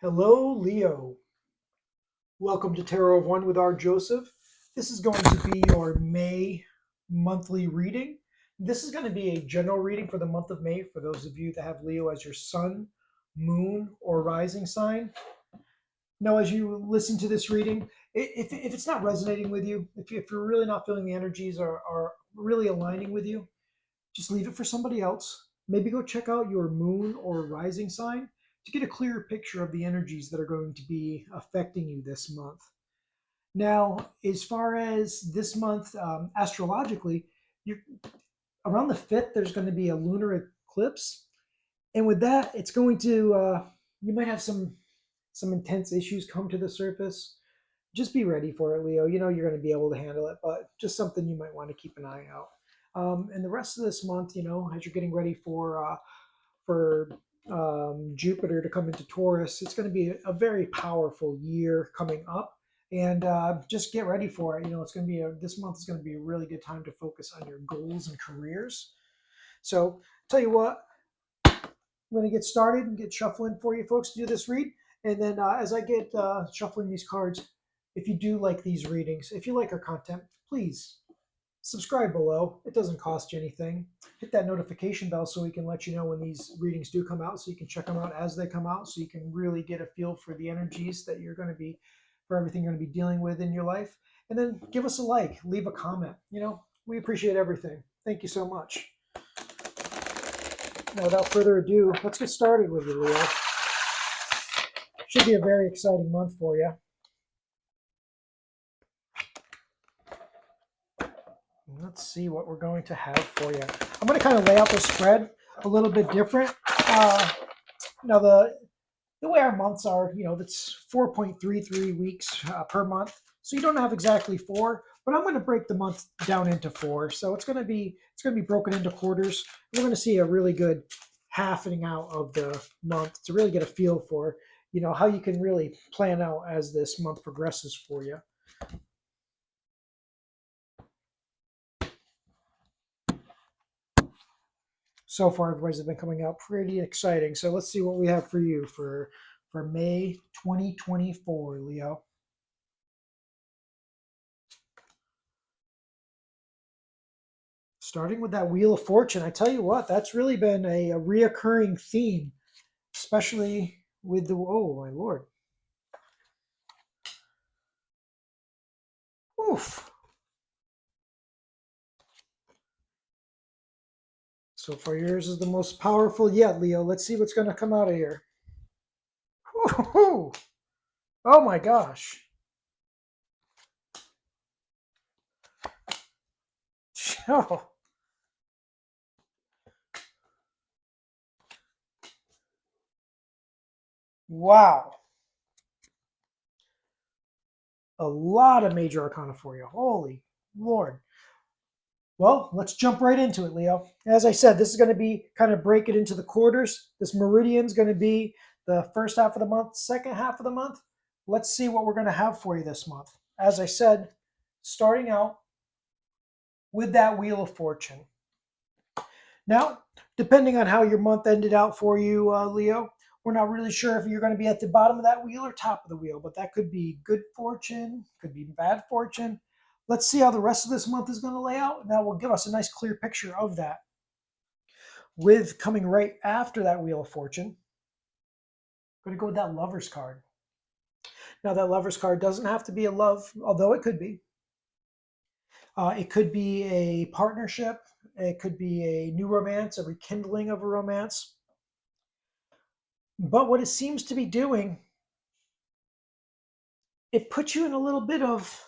Hello, Leo. Welcome to Tarot of One with R. Joseph. This is going to be your May monthly reading. This is going to be a general reading for the month of May for those of you that have Leo as your sun, moon, or rising sign. Now, as you listen to this reading, if it's not resonating with you, if you're really not feeling the energies are really aligning with you, just leave it for somebody else. Maybe go check out your moon or rising sign to get a clearer picture of the energies that are going to be affecting you this month. Now, as far as this month, astrologically, you're, around the 5th, there's going to be a lunar eclipse. And with that, it's going to, you might have some intense issues come to the surface. Just be ready for it, Leo. You know you're going to be able to handle it, but just something you might want to keep an eye out. And the rest of this month, as you're getting ready for Jupiter to come into Taurus, it's going to be a very powerful year coming up. And just get ready for it. It's going to be this month is going to be a really good time to focus on your goals and careers. So, tell you what, I'm going to get started and get shuffling for you folks to do this read. And then as I get shuffling these cards, if you do like these readings, if you like our content, please subscribe below. It doesn't cost you anything. Hit that notification bell so we can let you know when these readings do come out, so you can check them out as they come out, so you can really get a feel for the energies that you're going to be, for everything you're going to be dealing with in your life. And then give us a like, leave a comment. We appreciate everything. Thank you so much. Now, without further ado, let's get started with you, Leo. Should be a very exciting month for you. Let's see what we're going to have for you. I'm going to kind of lay out the spread a little bit different. Now, the way our months are, that's 4.33 weeks per month. So you don't have exactly 4, but I'm going to break the month down into 4. So it's going to be broken into quarters. We're going to see a really good halving out of the month to really get a feel for, how you can really plan out as this month progresses for you. So far, everybody's been coming out pretty exciting. So let's see what we have for you for May 2024, Leo. Starting with that Wheel of Fortune, I tell you what, that's really been a reoccurring theme, especially with the, oh my lord. Oof. So far, yours is the most powerful yet, Leo. Let's see what's going to come out of here. Woo-hoo. Oh my gosh. Oh. Wow. A lot of major arcana for you. Holy Lord. Well, let's jump right into it, Leo. As I said, this is going to be kind of break it into the quarters. This meridian is going to be the first half of the month, second half of the month. Let's see what we're going to have for you this month. As I said, starting out with that Wheel of Fortune. Now, depending on how your month ended out for you, Leo, we're not really sure if you're going to be at the bottom of that wheel or top of the wheel, but that could be good fortune, could be bad fortune. Let's see how the rest of this month is going to lay out. That will give us a nice clear picture of that. With coming right after that Wheel of Fortune, I'm going to go with that Lover's card. Now, that Lover's card doesn't have to be a love, although it could be. It could be a partnership. It could be a new romance, a rekindling of a romance. But what it seems to be doing, it puts you in a little bit of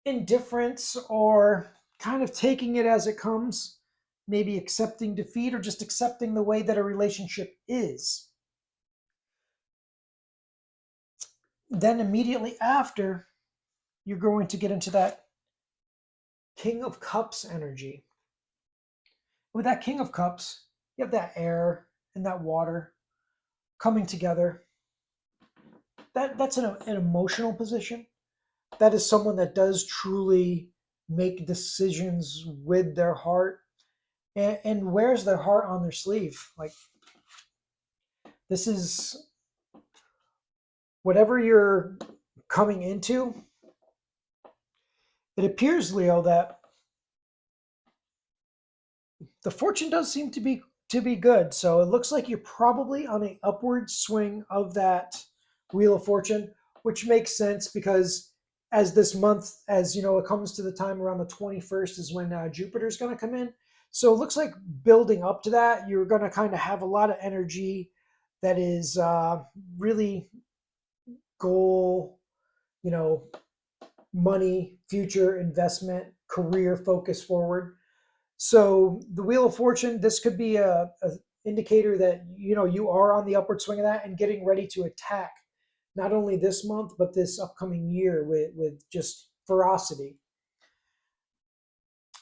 indifference or kind of taking it as it comes, maybe accepting defeat or just accepting the way that a relationship is. Then immediately after, you're going to get into that King of Cups energy. With that King of Cups, you have that air and that water coming together. That's an emotional position. That is someone that does truly make decisions with their heart and wears their heart on their sleeve. Like, this is whatever you're coming into, it appears, Leo, that the fortune does seem to be good. So it looks like you're probably on an upward swing of that wheel of fortune, which makes sense because as this month, as you know, it comes to the time around the 21st is when Jupiter's going to come in. So it looks like building up to that, you're going to kind of have a lot of energy that is really goal, you know, money, future investment, career focus forward. So the Wheel of Fortune, this could be a indicator that you know you are on the upward swing of that and getting ready to attack not only this month but this upcoming year with just ferocity.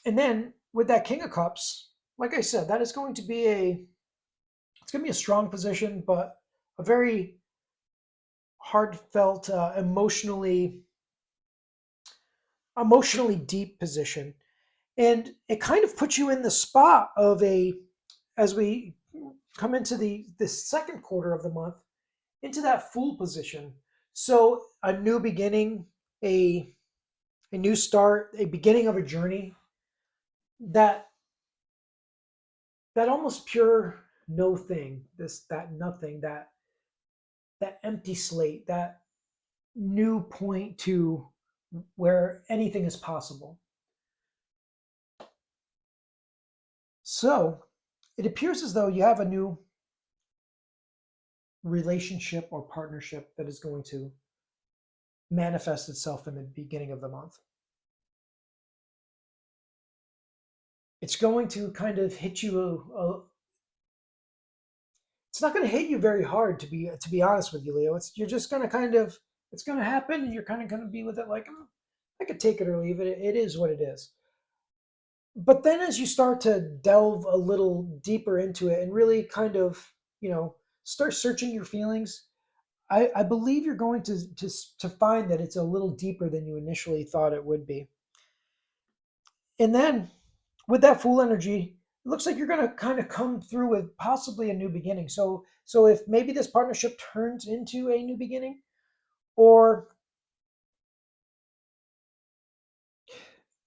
And then with that King of Cups, like I said, that is going to be a strong position, but a very heartfelt, emotionally deep position. And it kind of puts you in the spot of as we come into the second quarter of the month, into that Fool position. So a new beginning, a new start, a beginning of a journey, that that almost pure no thing, that nothing, that empty slate, that new point to where anything is possible. So it appears as though you have a new relationship or partnership that is going to manifest itself in the beginning of the month. It's going to kind of hit you it's not going to hit you very hard, to be honest with you, Leo. You're just going to kind of, it's going to happen and you're kind of going to be with it like, oh, I could take it or leave it. It is what it is. But then as you start to delve a little deeper into it and really kind of, you know, start searching your feelings, I believe you're going to find that it's a little deeper than you initially thought it would be. And then with that Fool energy, it looks like you're going to kind of come through with possibly a new beginning. So if maybe this partnership turns into a new beginning, or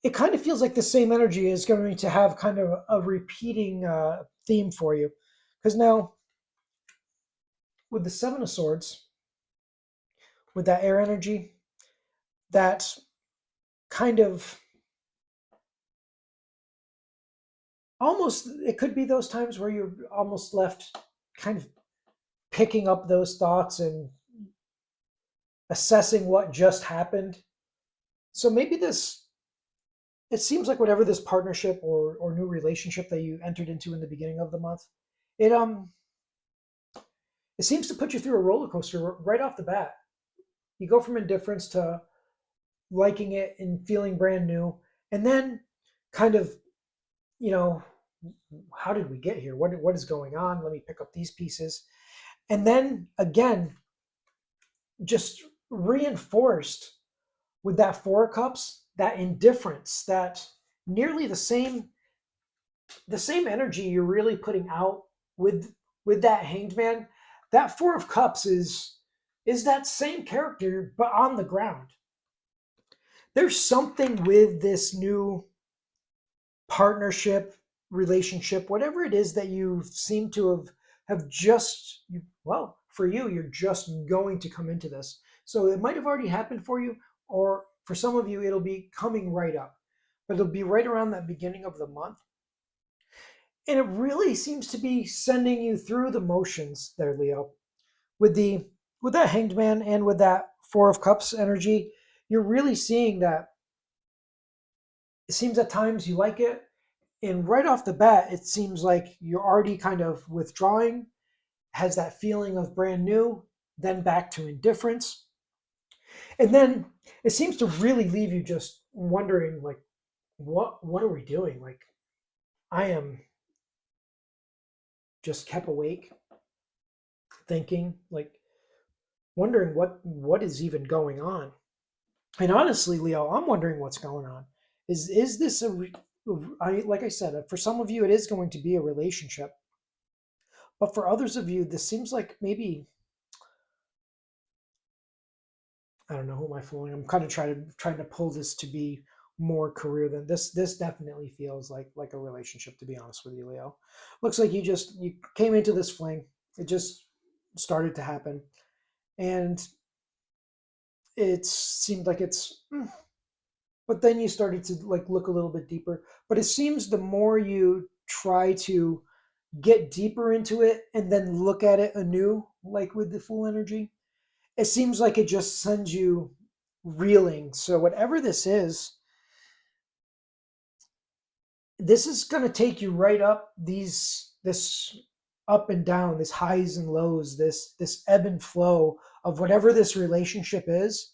it kind of feels like the same energy is going to have kind of a repeating theme for you, because now with the Seven of Swords, with that air energy, that kind of almost, it could be those times where you're almost left kind of picking up those thoughts and assessing what just happened. So maybe this, it seems like whatever this partnership or new relationship that you entered into in the beginning of the month, it it seems to put you through a roller coaster right off the bat. You go from indifference to liking it and feeling brand new, and then kind of, you know, how did we get here? What is going on? Let me pick up these pieces. And then again, just reinforced with that Four of Cups, that indifference, that nearly the same energy you're really putting out with that Hanged Man. That Four of Cups is that same character but on the ground. There's something with this new partnership, relationship, whatever it is that you seem to have just, well, for you, you're just going to come into this. So it might have already happened for you, or for some of you, it'll be coming right up, but it'll be right around that beginning of the month. And it really seems to be sending you through the motions there, Leo. With the with that Hanged Man and with that Four of Cups energy, you're really seeing that it seems at times you like it, and right off the bat, it seems like you're already kind of withdrawing, has that feeling of brand new, then back to indifference. And then it seems to really leave you just wondering, like, what are we doing? Like, I am just kept awake, thinking, like, wondering what is even going on. And honestly, Leo, I'm wondering what's going on. Is this like I said, for some of you, it is going to be a relationship. But for others of you, this seems like maybe I don't know, who am I fooling? I'm kind of trying to pull this to be more career than this. This definitely feels like a relationship, to be honest with you, Leo. Looks like you came into this fling. It just started to happen, and it seemed like but then you started to like look a little bit deeper. But it seems the more you try to get deeper into it and then look at it anew, like with the full energy, it seems like it just sends you reeling. So whatever this is going to take you right up this up and down, this highs and lows, this ebb and flow of whatever this relationship is.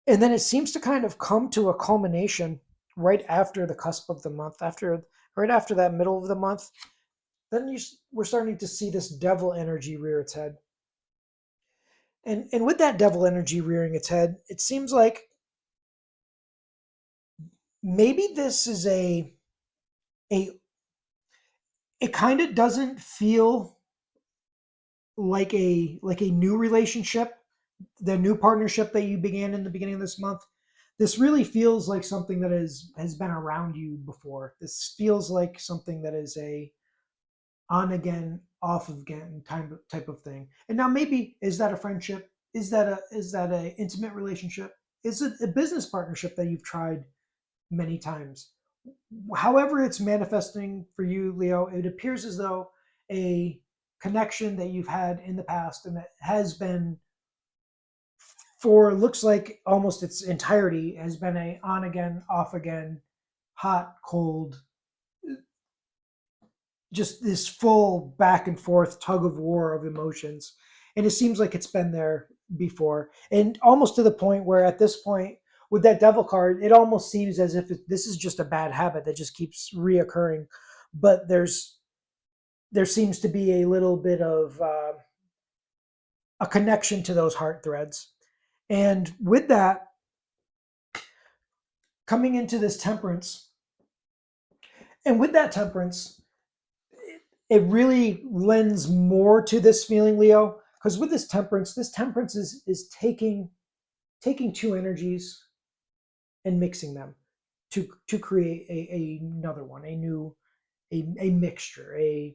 And then it seems to kind of come to a culmination right after the cusp of the month, after right after that middle of the month. Then we're starting to see this devil energy rear its head. And with that devil energy rearing its head, it seems like maybe this is a it kind of doesn't feel like a new relationship, the new partnership that you began in the beginning of this month. This really feels like something that has been around you before. This feels like something that is a on again, off again type of thing. And now maybe is that a friendship? Is that a intimate relationship? Is it a business partnership that you've tried many times? However it's manifesting for you, Leo, it appears as though a connection that you've had in the past and that has been for looks like almost its entirety has been a on again, off again, hot, cold, just this full back and forth tug of war of emotions. And it seems like it's been there before. And almost to the point where at this point, with that devil card, it almost seems as if this is just a bad habit that just keeps reoccurring. But there seems to be a little bit of a connection to those heart threads. And with that, coming into this temperance, and with that temperance, it really lends more to this feeling, Leo, because with this temperance is taking two energies and mixing them to create another one, a mixture, a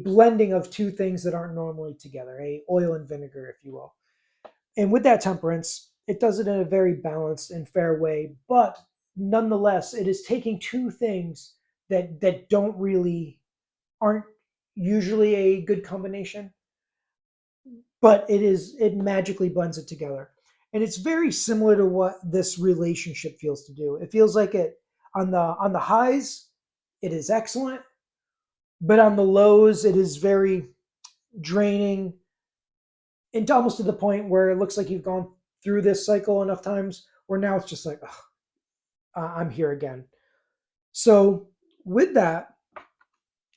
blending of two things that aren't normally together, a oil and vinegar, if you will. And with that temperance, it does it in a very balanced and fair way, but nonetheless, it is taking two things that don't really aren't usually a good combination, but it magically blends it together. And it's very similar to what this relationship feels to do. It feels like it on the highs, it is excellent, but on the lows, it is very draining and almost to the point where it looks like you've gone through this cycle enough times where now it's just like, I'm here again. So with that,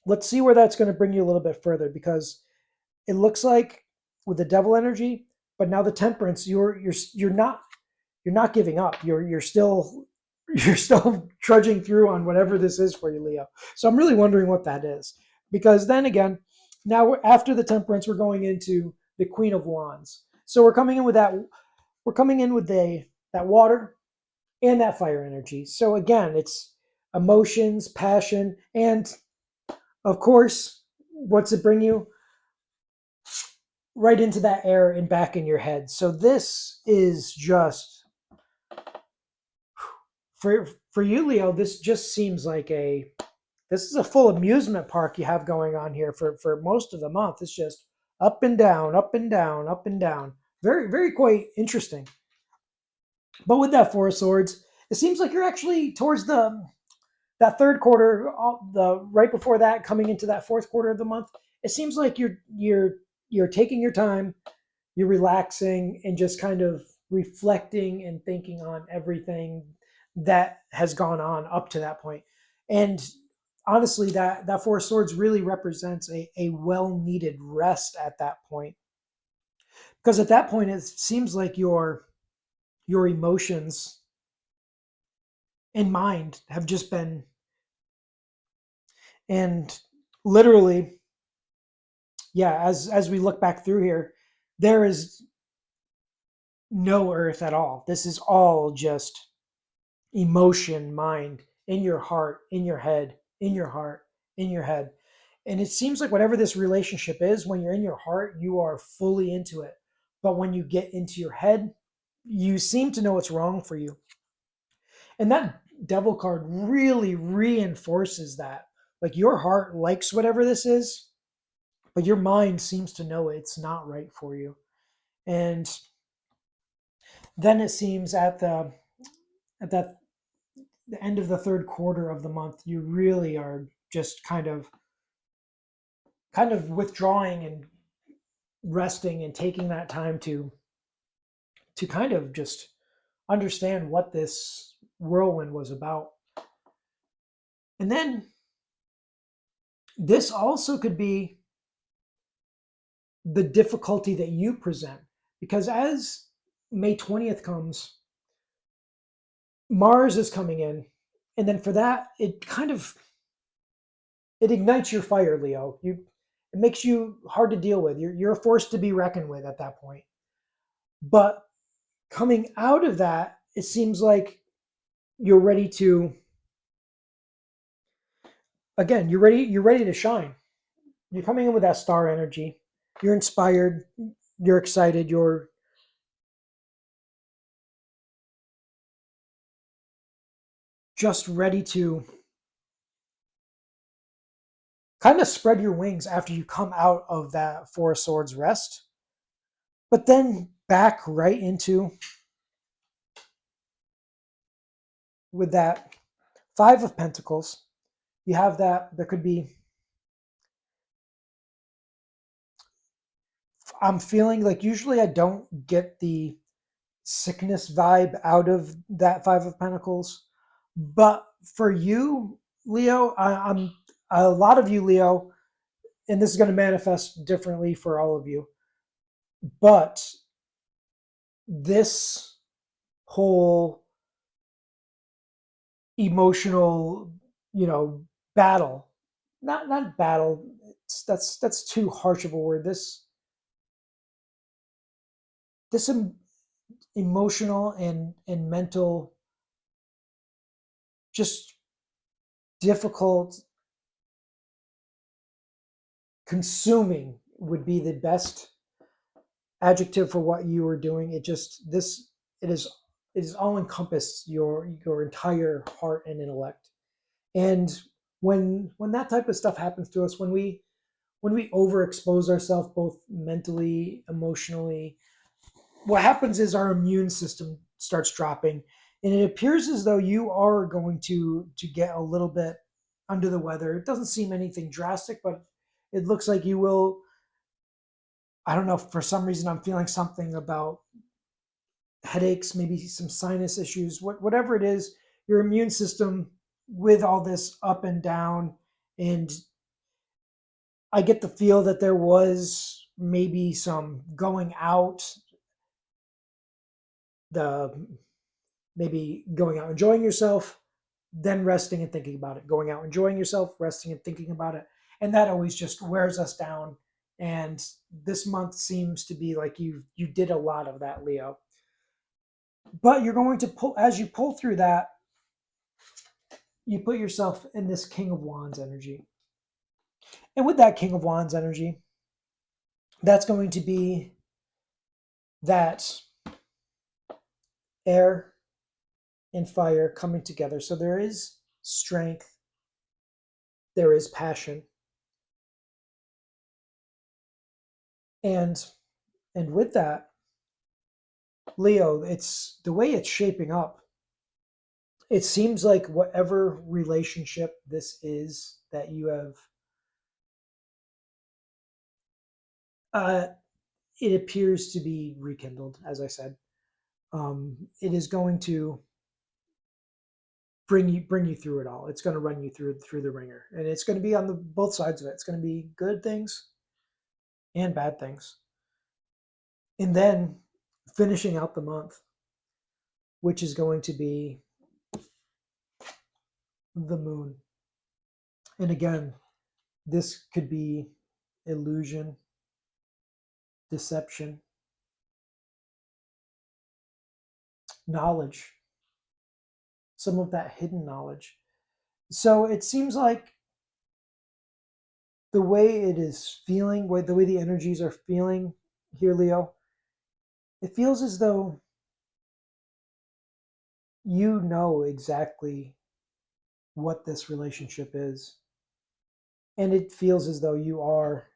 let's see where that's going to bring you a little bit further because it looks like with the devil energy, but now the temperance, you're not giving up. You're still you're still trudging through on whatever this is for you, Leo. So I'm really wondering what that is. Because then again, now after the temperance, we're going into the Queen of Wands. So we're coming in with that. We're coming in with that water and that fire energy. So again, it's emotions, passion, and of course, what's it bring you? Right into that air and back in your head. So this is just for you, Leo. This just seems like this is a full amusement park you have going on here for most of the month. It's just up and down, up and down, up and down. Very very quite interesting. But with that Four of Swords, it seems like you're actually towards the that third quarter, the right before that, coming into that fourth quarter of the month. It seems like you're taking your time, you're relaxing, and just kind of reflecting and thinking on everything that has gone on up to that point. And honestly, that Four of Swords really represents a well needed rest at that point. Because at that point, it seems like your emotions and mind have just been and literally, yeah, as we look back through here, there is no earth at all. This is all just emotion, mind, in your heart, in your head, in your heart, in your head. And it seems like whatever this relationship is, when you're in your heart, you are fully into it. But when you get into your head, you seem to know what's wrong for you. And that devil card really reinforces that. Like your heart likes whatever this is, but your mind seems to know it's not right for you. And then it seems at that the end of the third quarter of the month, you really are just kind of withdrawing and resting and taking that time to kind of just understand what this whirlwind was about. And then this also could be the difficulty that you present, because as May 20th comes, Mars is coming in, and then for that it ignites your fire, Leo. It makes you hard to deal with. You're a force to be reckoned with at that point. But coming out of that, it seems like you're ready to again, you're ready to shine. You're coming in with that star energy. You're inspired, you're excited, you're just ready to kind of spread your wings after you come out of that Four of Swords rest, but then back right into with that Five of Pentacles. You have that, there could be, I'm feeling like usually I don't get the sickness vibe out of that Five of Pentacles. But for you, Leo, I'm a lot of you, Leo, and this is going to manifest differently for all of you. But this whole emotional, you know, battle, not battle. That's too harsh of a word. This emotional and mental, just difficult, consuming would be the best adjective for what you are doing. It is it is all encompassed your entire heart and intellect. And when that type of stuff happens to us, when we overexpose ourselves both mentally, emotionally, what happens is our immune system starts dropping, and it appears as though you are going to get a little bit under the weather. It doesn't seem anything drastic, but it looks like you will. I don't know, for some reason I'm feeling something about headaches, maybe some sinus issues, whatever it is, your immune system with all this up and down. And I get the feel that there was maybe some going out, the maybe going out enjoying yourself, then resting and thinking about it, going out enjoying yourself, resting and thinking about it. And that always just wears us down. And this month seems to be like you did a lot of that, Leo. But you're going to pull, as you pull through that, you put yourself in this King of Wands energy. And with that King of Wands energy, that's going to be that air and fire coming together. So there is strength, there is passion. And with that, Leo, it's the way it's shaping up. It seems like whatever relationship this is that you have, uh, it appears to be rekindled. As I said, it is going to bring you through it all. It's going to run you through the ringer, and it's going to be on the both sides of it. It's going to be good things and bad things, and then finishing out the month, which is going to be the moon. And again, this could be illusion, deception, knowledge, some of that hidden knowledge. So it seems like the way it is feeling, the way the energies are feeling here, Leo, it feels as though you know exactly what this relationship is. And it feels as though you are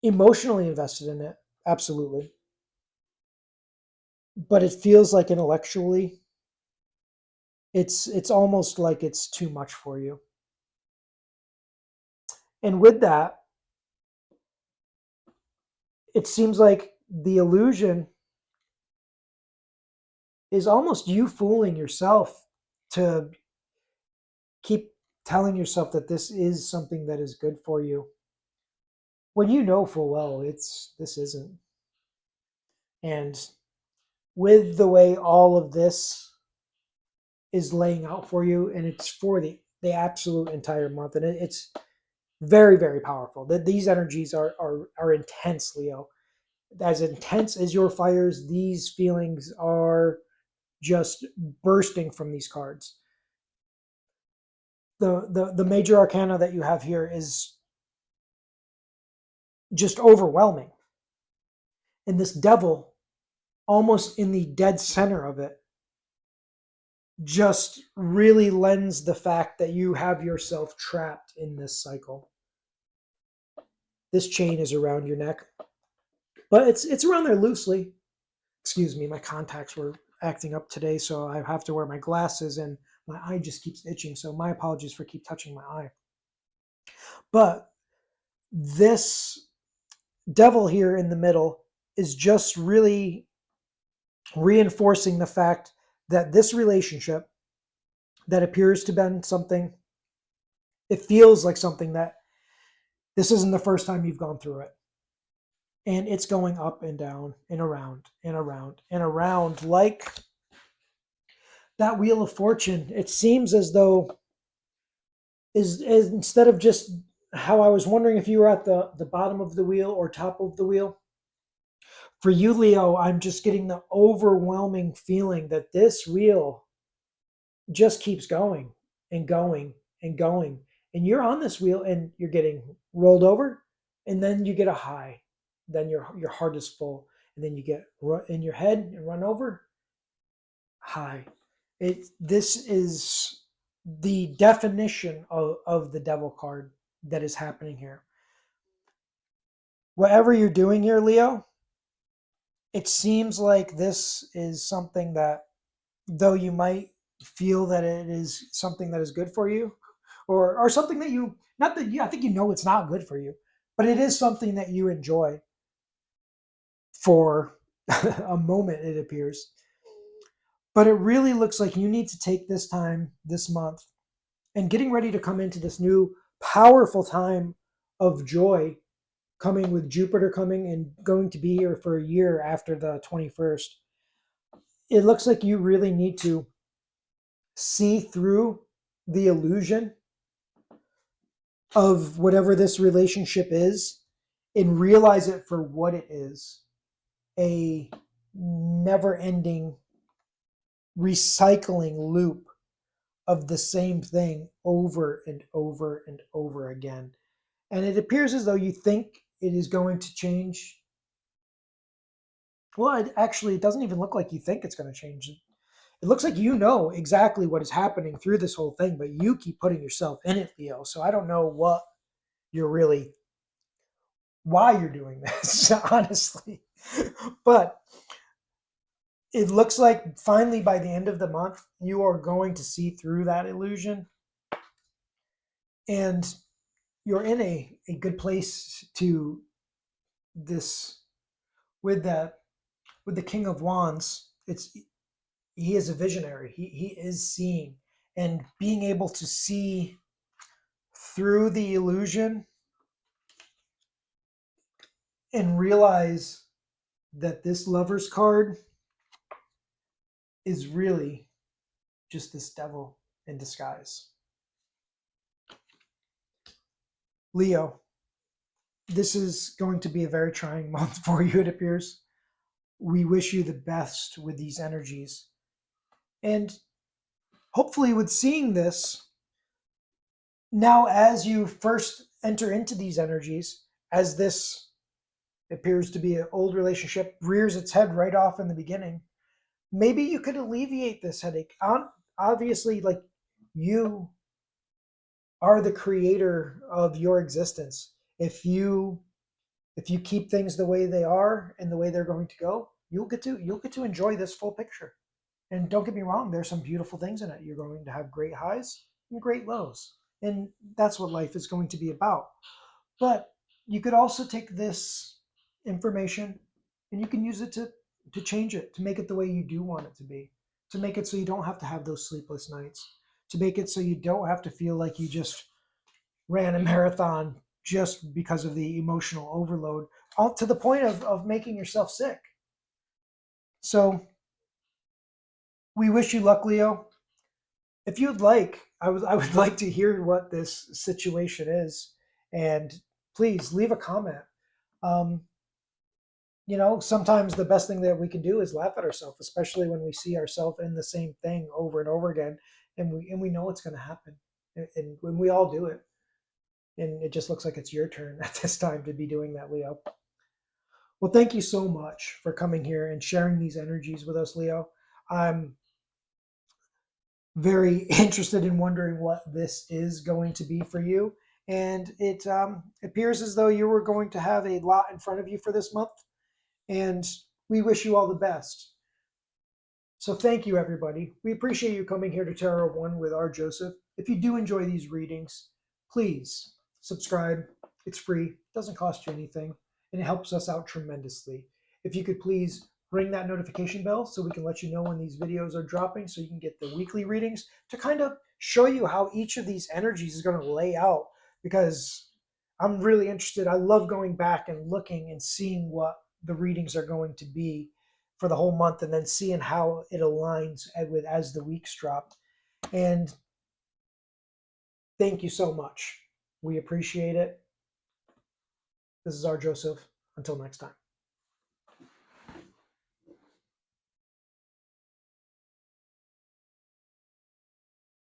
emotionally invested in it. Absolutely. But it feels like intellectually, it's almost like it's too much for you. And with that, it seems like the illusion is almost you fooling yourself to keep telling yourself that this is something that is good for you when you know full well this isn't. And with the way all of this is laying out for you, and it's for the absolute entire month, and it's very, very powerful. That these energies are intense, Leo. As intense as your fires, these feelings are just bursting from these cards. The major arcana that you have here is just overwhelming. And this devil, almost in the dead center of it, just really lends the fact that you have yourself trapped in this cycle. This chain is around your neck, but it's around there loosely. Excuse me, my contacts were acting up today, so I have to wear my glasses, and my eye just keeps itching. So my apologies for keep touching my eye. But this devil here in the middle is just really reinforcing the fact that this relationship that appears to have been something, it feels like something that this isn't the first time you've gone through it. And it's going up and down and around and around and around like that wheel of fortune. It seems as though is instead of just how I was wondering if you were at the bottom of the wheel or top of the wheel. For you, Leo, I'm just getting the overwhelming feeling that this wheel just keeps going and going and going. And you're on this wheel and you're getting rolled over, and then you get a high. Then your heart is full, and then you get in your head and run over, high. This is the definition of the devil card that is happening here. Whatever you're doing here, Leo, it seems like this is something that, though you might feel that it is something that is good for you, or something that you, not that you, I think you know it's not good for you, but it is something that you enjoy for a moment, it appears. But it really looks like you need to take this time this month and getting ready to come into this new powerful time of joy, coming with Jupiter coming and going to be here for a year after the 21st. It looks like you really need to see through the illusion of whatever this relationship is and realize it for what it is, a never ending recycling loop of the same thing over and over and over again. And it appears as though you think it is going to change. Well, it doesn't even look like you think it's going to change. It looks like you know exactly what is happening through this whole thing, but you keep putting yourself in it, Leo. So I don't know why you're doing this, honestly. But it looks like finally by the end of the month, you are going to see through that illusion. And you're in a good place to this with that with the King of Wands. He is a visionary. He is seeing and being able to see through the illusion and realize that this Lover's card is really just this devil in disguise. Leo, this is going to be a very trying month for you, it appears. we wish you the best with these energies. And hopefully, with seeing this, now as you first enter into these energies, as this appears to be an old relationship, rears its head right off in the beginning, maybe you could alleviate this headache. Obviously, like, you are the creator of your existence. If you keep things the way they are and the way they're going to go, you'll get to enjoy this full picture. And don't get me wrong, there's some beautiful things in it. You're going to have great highs and great lows. And that's what life is going to be about. But you could also take this information and you can use it to change it, to make it the way you do want it to be, to make it so you don't have to have those sleepless nights, to make it so you don't have to feel like you just ran a marathon just because of the emotional overload, all to the point of making yourself sick. So we wish you luck, Leo. If you'd like, I would like to hear what this situation is, and please leave a comment. Um, sometimes the best thing that we can do is laugh at ourselves, especially when we see ourselves in the same thing over and over again, and we know it's going to happen, and when we all do it, and it just looks like it's your turn at this time to be doing that, Leo. Well, thank you so much for coming here and sharing these energies with us, Leo. I'm very interested in wondering what this is going to be for you. And it appears as though you were going to have a lot in front of you for this month. And we wish you all the best. So thank you, everybody. We appreciate you coming here to Tarot of One with our Joseph. If you do enjoy these readings, please subscribe. It's free. It doesn't cost you anything. And it helps us out tremendously. If you could please ring that notification bell so we can let you know when these videos are dropping, so you can get the weekly readings to kind of show you how each of these energies is going to lay out, because I'm really interested. I love going back and looking and seeing what the readings are going to be for the whole month, and then seeing how it aligns with as the weeks drop. And thank you so much. We appreciate it. This is our Joseph. Until next time.